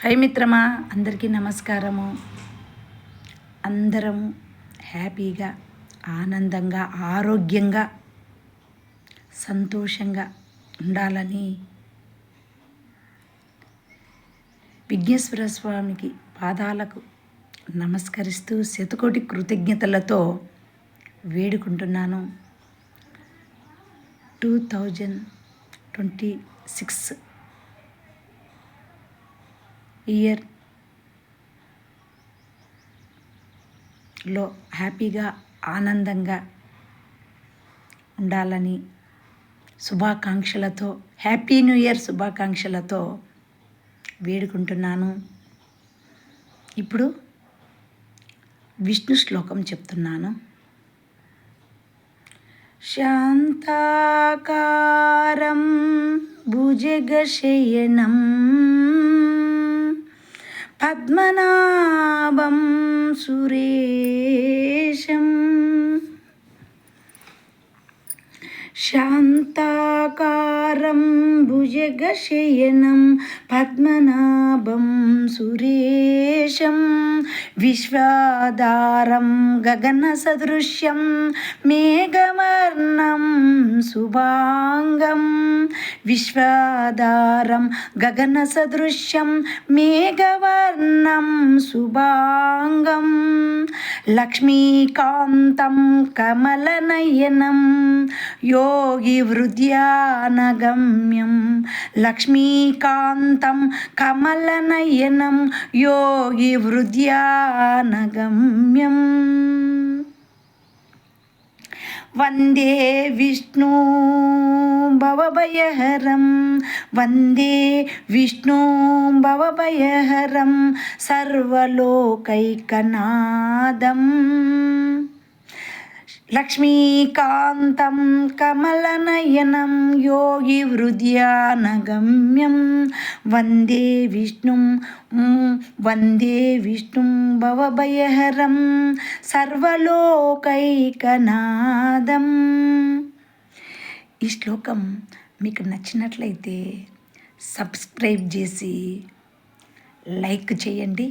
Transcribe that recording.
High మిత్రమా, అందరికీ నమస్కారము. అందరం హ్యాపీగా, ఆనందంగా, ఆరోగ్యంగా, సంతోషంగా ఉండాలని విఘ్నేశ్వర స్వామికి పాదాలకు నమస్కరిస్తూ శతకోటి కృతజ్ఞతలతో వేడుకుంటున్నాను. 2026 ఇయర్లో హ్యాపీగా, ఆనందంగా ఉండాలని శుభాకాంక్షలతో, హ్యాపీ న్యూ ఇయర్ శుభాకాంక్షలతో వేడుకుంటున్నాను. ఇప్పుడు విష్ణు శ్లోకం చెప్తున్నాను. శాంతాకారం భుజగశయనం పద్మనాభం సురేశం. శాంతాకారం భుజగశయనం పద్మనాభం సురేశం విశ్వాధారం గగనసదృశ్యం మేఘవర్ణం శుభాంగం. విశ్వాధారం గగనసదృశ్యం మేఘవర్ణం శుభాంగం లక్ష్మీకాంతం కమలనయనం యోగి హృద్యానగమ్యం. లక్ష్మీకాంతం కమలనయనం యోగి హృద్యానగమ్యం. వందే విష్ణు భవభయహరం, వందే విష్ణు భవభయహరం సర్వలోకైకనాథం. లక్ష్మీకాంతం కమలనయనం యోగి హృద్యానగమ్యం. వందే విష్ణుం భవభయహరం సర్వలోకైకనాథం. ఈ శ్లోకం మీకు నచ్చినట్లయితే సబ్స్క్రైబ్ చేసి లైక్ చేయండి.